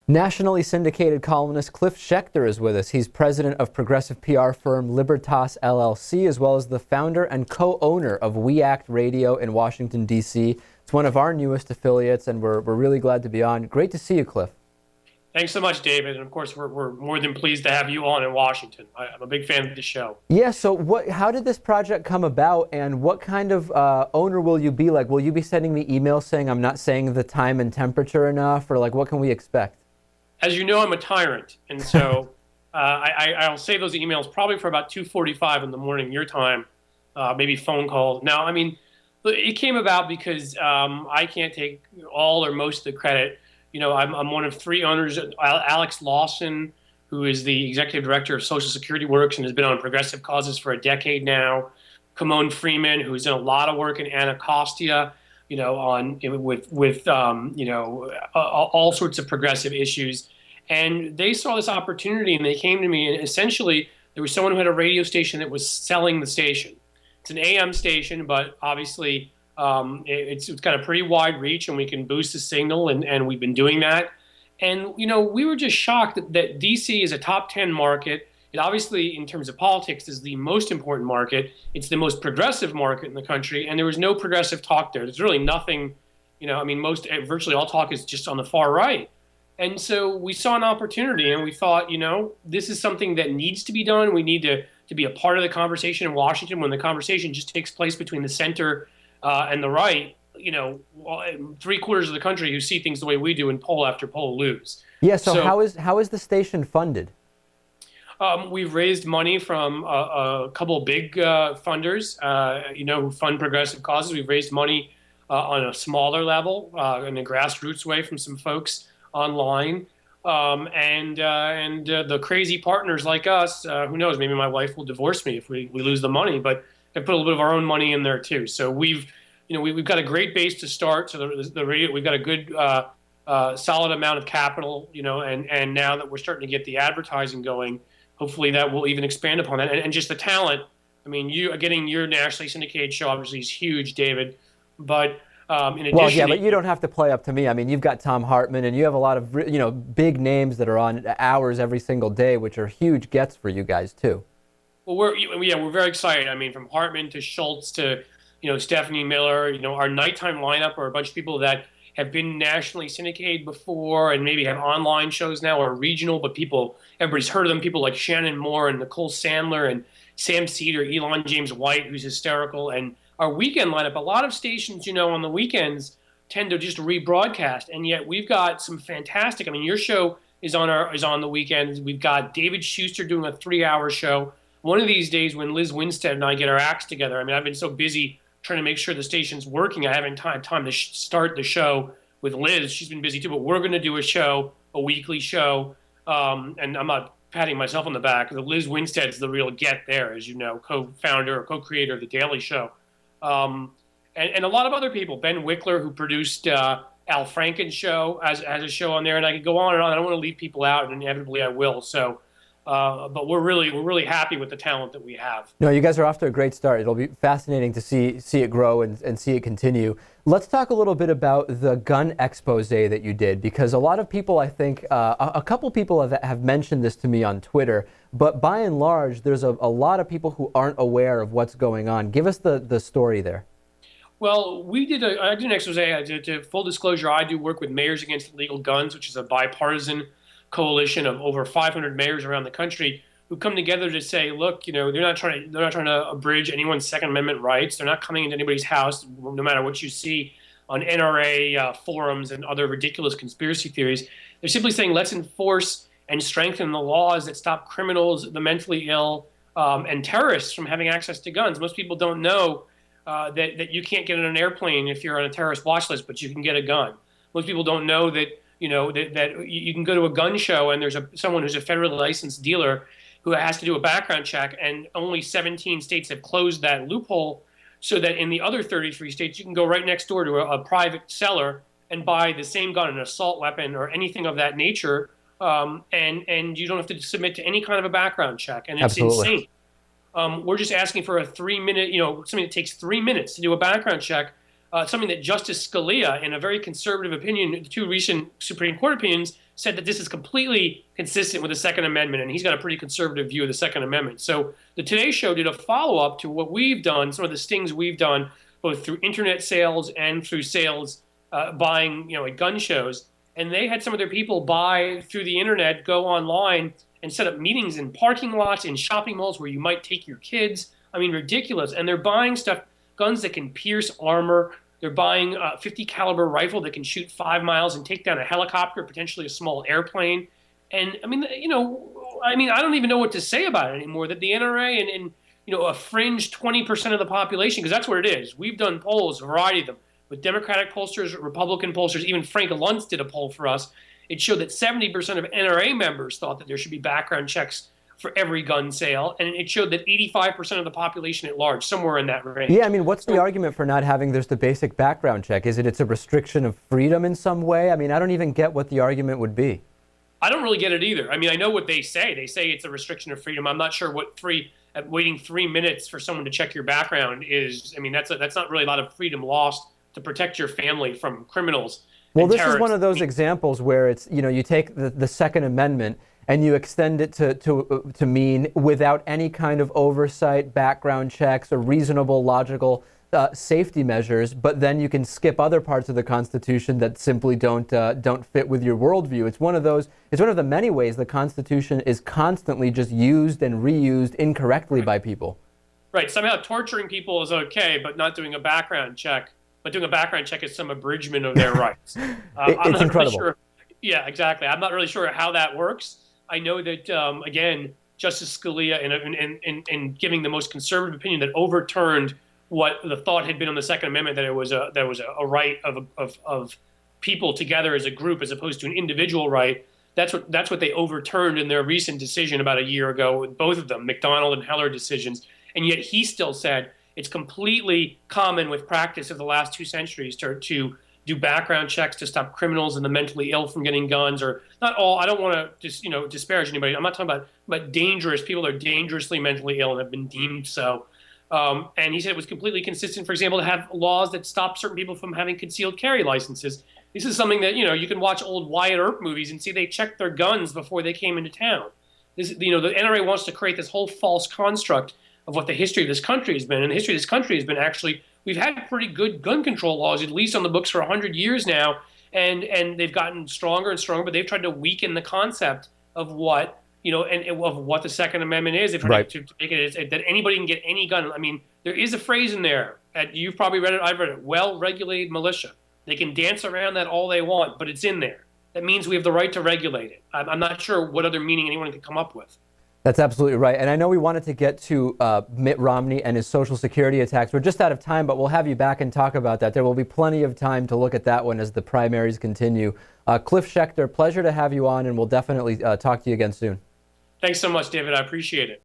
Nationally syndicated columnist Cliff Schecter is with us. He's president of progressive PR firm Libertas LLC, as well as the founder and co-owner of We Act Radio in Washington, D.C. It's one of our newest affiliates, and we're really glad to be on. Great to see you, Cliff. Thanks so much, David. And of course, we're more than pleased to have you on in Washington. I'm a big fan of the show. Yeah, so how did this project come about, and what kind of owner will you be? Like, will you be sending me emails saying I'm not saying the time and temperature enough, or like what can we expect? As you know, I'm a tyrant, and so I'll save those emails probably for about 2:45 in the morning your time, maybe phone calls. Now, I mean, it came about because I can't take all or most of the credit. You know, I'm one of three owners. Alex Lawson, who is the executive director of Social Security Works and has been on progressive causes for a decade now. Kimon Freeman, who's done a lot of work in Anacostia, you know, with all sorts of progressive issues. And they saw this opportunity and they came to me, and essentially there was someone who had a radio station that was selling the station. It's an AM station, but obviously it's got a pretty wide reach and we can boost the signal, and we've been doing that. And, you know, we were just shocked that DC is a top 10 market. It obviously, in terms of politics, is the most important market. It's the most progressive market in the country, and there was no progressive talk there. There's really nothing, you know, I mean, virtually all talk is just on the far right. And so we saw an opportunity, and we thought, you know, this is something that needs to be done. We need to be a part of the conversation in Washington when the conversation just takes place between the center and the right. You know, 3/4 of the country who see things the way we do in poll after poll lose. Yeah, so how is the station funded? We've raised money from a couple of big funders, you know, who fund progressive causes. We've raised money on a smaller level, in a grassroots way, from some folks online. And the crazy partners like us, who knows, maybe my wife will divorce me if we lose the money, but I put a little bit of our own money in there too. So we've got a great base to start. So the radio, we've got a good, solid amount of capital, you know, and now that we're starting to get the advertising going, hopefully that will even expand upon that. And just the talent. I mean, getting your nationally syndicated show obviously is huge, David. But in addition, well, yeah, but you don't have to play up to me. I mean, you've got Tom Hartman, and you have a lot of, you know, big names that are on hours every single day, which are huge gets for you guys too. Well, we're very excited. I mean, from Hartman to Schultz to, you know, Stephanie Miller. You know, our nighttime lineup are a bunch of people that have been nationally syndicated before and maybe have online shows now, or regional, but everybody's heard of them. People like Shannon Moore and Nicole Sandler and Sam Cedar, Elon James White, who's hysterical. And our weekend lineup, a lot of stations, you know, on the weekends tend to just rebroadcast, and yet we've got some fantastic. I mean, your show is on the weekends. We've got David Schuster doing a 3-hour show. One of these days, when Liz Winstead and I get our acts together, I mean, I've been so busy trying to make sure the station's working, I haven't had time to start the show with Liz. She's been busy too, but we're going to do a weekly show, and I'm not patting myself on the back. Liz Winstead's the real get there, as you know, co-founder or co-creator of The Daily Show. And a lot of other people. Ben Wickler, who produced Al Franken's show, has a show on there, and I could go on and on. I don't want to leave people out, and inevitably I will. So, but we're really happy with the talent that we have. No, you guys are off to a great start. It'll be fascinating to see it grow and see it continue. Let's talk a little bit about the gun expose that you did, because a lot of people, I think, a couple people have mentioned this to me on Twitter, but by and large, there's a lot of people who aren't aware of what's going on. Give us the story there. Well, I did an expose. To full disclosure, I do work with Mayors Against Illegal Guns, which is a bipartisan coalition of over 500 mayors around the country who come together to say, look, you know, they're not trying to abridge anyone's Second Amendment rights. They're not coming into anybody's house, no matter what you see on NRA forums and other ridiculous conspiracy theories. They're simply saying, let's enforce and strengthen the laws that stop criminals, the mentally ill, and terrorists from having access to guns. Most people don't know that you can't get on an airplane if you're on a terrorist watch list, but you can get a gun. Most people don't know that, you know, that you can go to a gun show and there's someone who's a federally licensed dealer who has to do a background check, and only 17 states have closed that loophole, so that in the other 33 states you can go right next door to a private seller and buy the same gun, an assault weapon or anything of that nature, and you don't have to submit to any kind of a background check, and it's Absolutely insane. We're just asking for a 3-minute, you know, something that takes 3 minutes to do a background check. something that Justice Scalia, in a very conservative opinion, the two recent Supreme Court opinions, said that this is completely consistent with the Second Amendment, and he's got a pretty conservative view of the Second Amendment. So the Today Show did a follow-up to what we've done, some of the stings we've done, both through internet sales and through sales buying, at gun shows. And they had some of their people buy through the internet, go online, and set up meetings in parking lots, in shopping malls where you might take your kids. I mean, ridiculous. And they're buying stuff, guns that can pierce armor. They're buying a 50 caliber rifle that can shoot 5 miles and take down a helicopter, potentially a small airplane. And I mean, I don't even know what to say about it anymore, that the NRA and a fringe 20% of the population, because that's what it is. We've done polls, a variety of them, with Democratic pollsters, Republican pollsters. Even Frank Luntz did a poll for us. It showed that 70% of NRA members thought that there should be background checks for every gun sale, and it showed that 85% of the population at large, somewhere in that range. Yeah, I mean, what's the argument for not having there's the basic background check? Is it's a restriction of freedom in some way? I mean, I don't even get what the argument would be. I don't really get it either. I mean, I know what they say. They say it's a restriction of freedom. I'm not sure what waiting 3 minutes for someone to check your background is. I mean, that's not really a lot of freedom lost to protect your family from criminals. Well, this is one of those examples where it's, you take the Second Amendment and you extend it to mean without any kind of oversight, background checks, or reasonable, logical safety measures, but then you can skip other parts of the Constitution that simply don't fit with your worldview. It's one of the many ways the Constitution is constantly just used and reused incorrectly by people. Right. Somehow torturing people is okay, but not doing a background check. But doing a background check is some abridgment of their rights. It's incredible. Really sure. Yeah, exactly. I'm not really sure how that works. I know that, again, Justice Scalia, in giving the most conservative opinion that overturned what the thought had been on the Second Amendment, that it was a right of people together as a group as opposed to an individual right. That's what they overturned in their recent decision about a year ago, with both of them, McDonald and Heller decisions. And yet he still said it's completely common with practice of the last 2 centuries to do background checks to stop criminals and the mentally ill from getting guns, or not all. I don't want to just disparage anybody. I'm not talking about dangerous people that are dangerously mentally ill and have been deemed so. And he said it was completely consistent, for example, to have laws that stop certain people from having concealed carry licenses. This is something that, you can watch old Wyatt Earp movies and see they checked their guns before they came into town. The NRA wants to create this whole false construct of what the history of this country has been. And the history of this country has been actually, we've had pretty good gun control laws, at least on the books, for 100 years now. And they've gotten stronger and stronger, but they've tried to weaken the concept of what, of what the Second Amendment is. They've tried to make it that anybody can get any gun. I mean, there is a phrase in there, you've probably read it, I've read it, well-regulated militia. They can dance around that all they want, but it's in there. That means we have the right to regulate it. I'm not sure what other meaning anyone could come up with. That's absolutely right. And I know we wanted to get to Mitt Romney and his Social Security attacks. We're just out of time, but we'll have you back and talk about that. There will be plenty of time to look at that one as the primaries continue. Cliff Schecter, pleasure to have you on, and we'll definitely talk to you again soon. Thanks so much, David. I appreciate it.